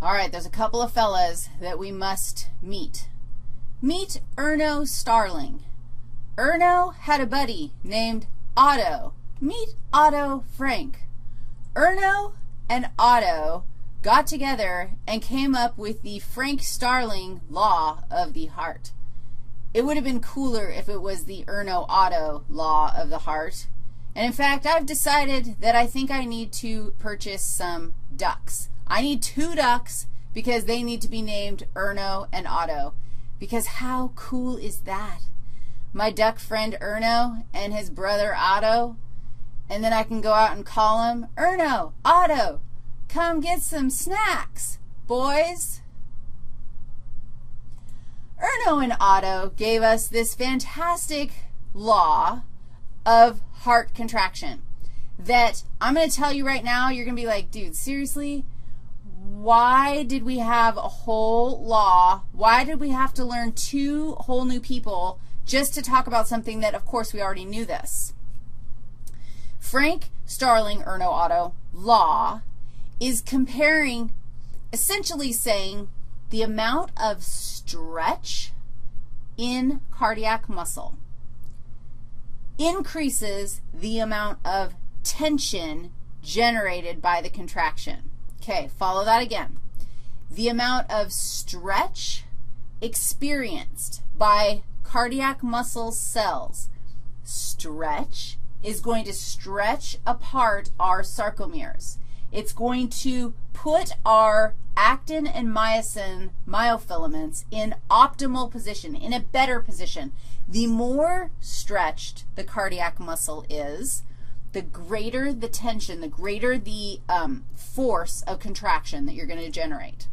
All right, there's a couple of fellas that we must meet. Meet Erno Starling. Erno had a buddy named Otto. Meet Otto Frank. Erno and Otto got together and came up with the Frank Starling law of the heart. It would have been cooler if it was the Erno Otto law of the heart. And in fact, I've decided that I think I need to purchase some ducks. I need 2 ducks because they need to be named Erno and Otto. Because how cool is that? My duck friend Erno and his brother Otto, and then I can go out and call him, Erno, Otto, come get some snacks, boys. Erno and Otto gave us this fantastic law of heart contraction that I'm going to tell you right now, you're going to be like, dude, seriously? Why did we have a whole law? Why did we have to learn 2 whole new people just to talk about something that, of course, we already knew this? Frank Starling, Erno Otto law is comparing, essentially saying the amount of stretch in cardiac muscle increases the amount of tension generated by the contraction. Okay, follow that again. The amount of stretch experienced by cardiac muscle cells, stretch is going to stretch apart our sarcomeres. It's going to put our actin and myosin myofilaments in optimal position, in a better position. The more stretched the cardiac muscle is, the greater the tension, the greater the force of contraction that you're going to generate.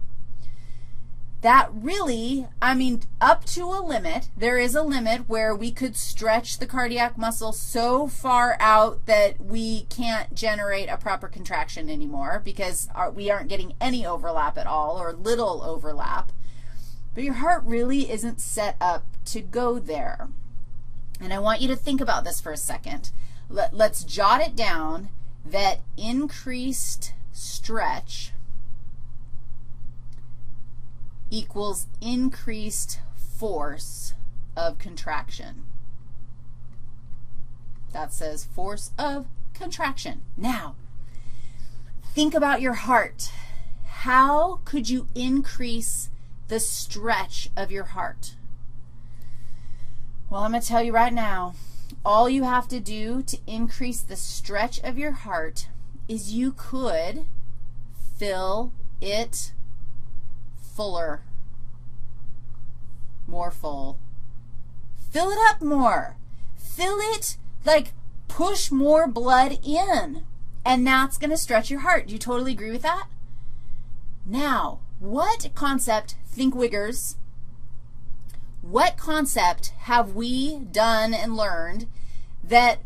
That really, I mean, up to a limit, there is a limit where we could stretch the cardiac muscle so far out that we can't generate a proper contraction anymore because we aren't getting any overlap at all or little overlap. But your heart really isn't set up to go there. And I want you to think about this for a second. Let's jot it down that increased stretch equals increased force of contraction. That says force of contraction. Now, think about your heart. How could you increase the stretch of your heart? Well, I'm going to tell you right now, all you have to do to increase the stretch of your heart is you could fill it fuller, more full. Fill it up more. Fill it, like push more blood in, and that's going to stretch your heart. Do you totally agree with that? Now, what concept, think Wiggers, what concept have we done and learned that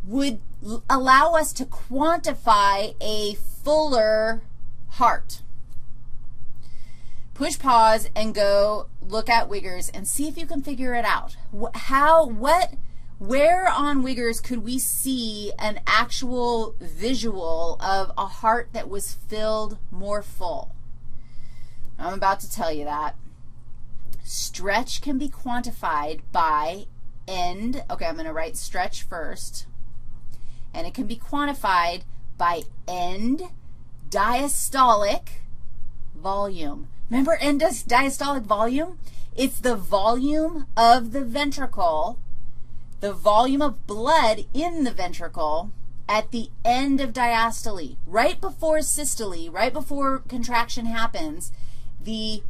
would allow us to quantify a fuller heart? Push pause and go look at Wiggers and see if you can figure it out. Where on Wiggers could we see an actual visual of a heart that was filled more full? I'm about to tell you that. Stretch can be quantified by end. Okay, I'm going to write stretch first. And it can be quantified by end diastolic volume. Remember end diastolic volume? It's the volume of the ventricle, the volume of blood in the ventricle at the end of diastole. Right before systole, right before contraction happens, the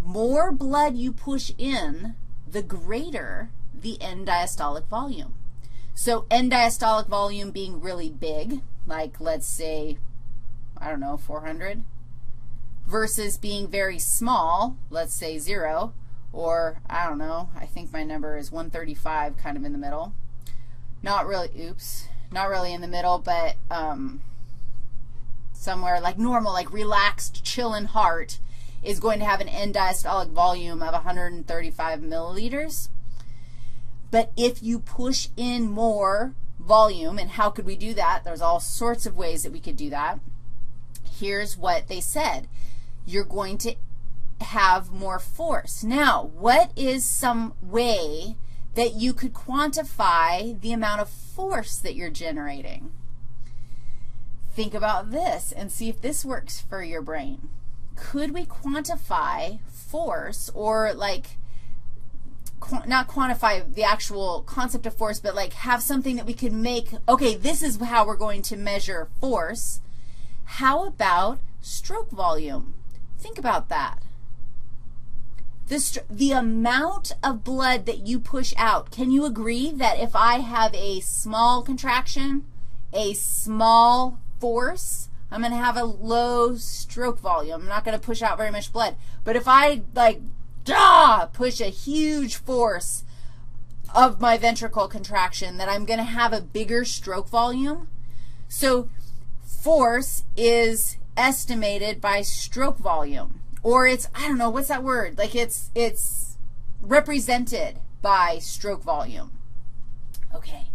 more blood you push in, the greater the end diastolic volume. So end diastolic volume being really big, like let's say, I don't know, 400, versus being very small, let's say 0, or I don't know, I think my number is 135, kind of in the middle. Not really, oops, not really in the middle, but somewhere like normal, like relaxed, chillin' heart is going to have an end diastolic volume of 135 milliliters. But if you push in more volume, and how could we do that? There's all sorts of ways that we could do that. here's what they said. You're going to have more force. Now, what is some way that you could quantify the amount of force that you're generating? Think about this and see if this works for your brain. Could we quantify force, or like not quantify the actual concept of force, but like have something that we could make, okay, this is how we're going to measure force. How about stroke volume? Think about that. The amount of blood that you push out, can you agree that if I have a small contraction, a small force, I'm going to have a low stroke volume. I'm not going to push out very much blood. But if I like push a huge force of my ventricle contraction, then I'm going to have a bigger stroke volume. So force is estimated by stroke volume. Or it's, I don't know, what's that word? Like it's represented by stroke volume. Okay.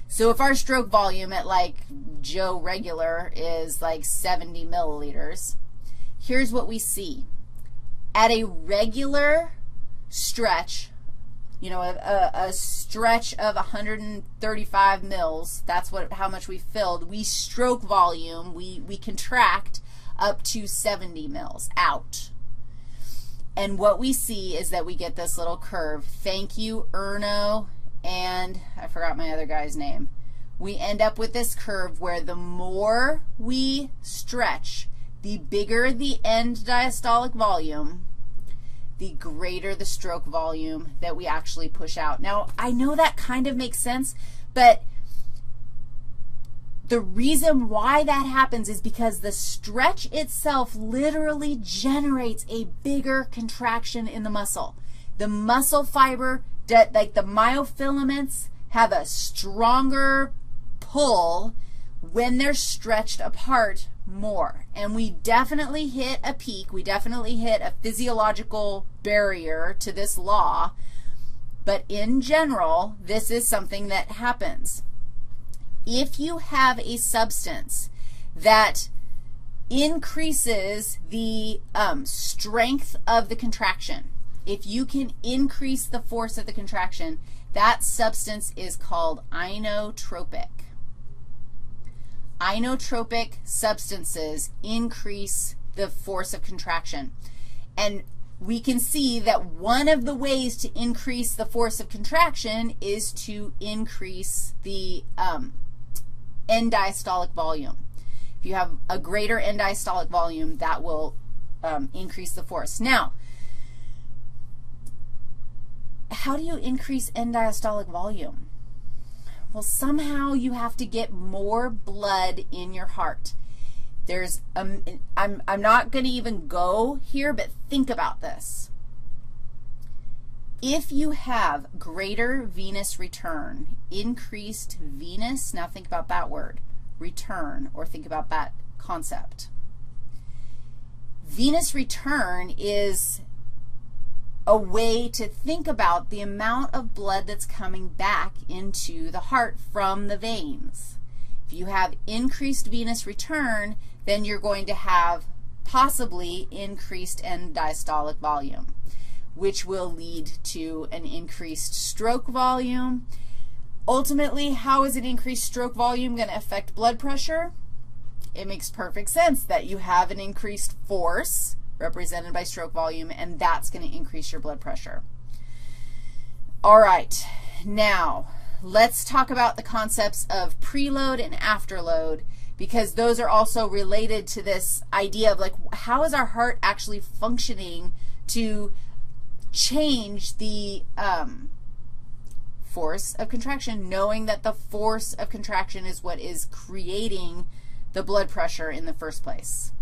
So if our stroke volume at like Joe regular is like 70 milliliters, here's what we see. At a regular stretch, you know, a stretch of 135 mils, that's how much we filled. We stroke volume, we contract up to 70 mils out. And what we see is that we get this little curve. Thank you, Erno, and I forgot my other guy's name. We end up with this curve where the more we stretch, the bigger the end diastolic volume, the greater the stroke volume that we actually push out. Now, I know that kind of makes sense, but the reason why that happens is because the stretch itself literally generates a bigger contraction in the muscle. The muscle fiber, like the myofilaments, have a stronger pull when they're stretched apart more. And we definitely hit a peak. We definitely hit a physiological barrier to this law. But in general, this is something that happens. If you have a substance that increases the strength of the contraction, if you can increase the force of the contraction, that substance is called inotropic. Inotropic substances increase the force of contraction. And we can see that one of the ways to increase the force of contraction is to increase the end diastolic volume. If you have a greater end diastolic volume, that will increase the force. Now, how do you increase end diastolic volume? Well, somehow you have to get more blood in your heart. There's, I'm not going to even go here, but think about this. If you have greater venous return, increased venous, now think about that word, return, or think about that concept. Venous return is a way to think about the amount of blood that's coming back into the heart from the veins. If you have increased venous return, then you're going to have possibly increased end diastolic volume, which will lead to an increased stroke volume. Ultimately, how is an increased stroke volume going to affect blood pressure? It makes perfect sense that you have an increased force represented by stroke volume, and that's going to increase your blood pressure. All right, now let's talk about the concepts of preload and afterload, because those are also related to this idea of like how is our heart actually functioning to change the force of contraction, knowing that the force of contraction is what is creating the blood pressure in the first place.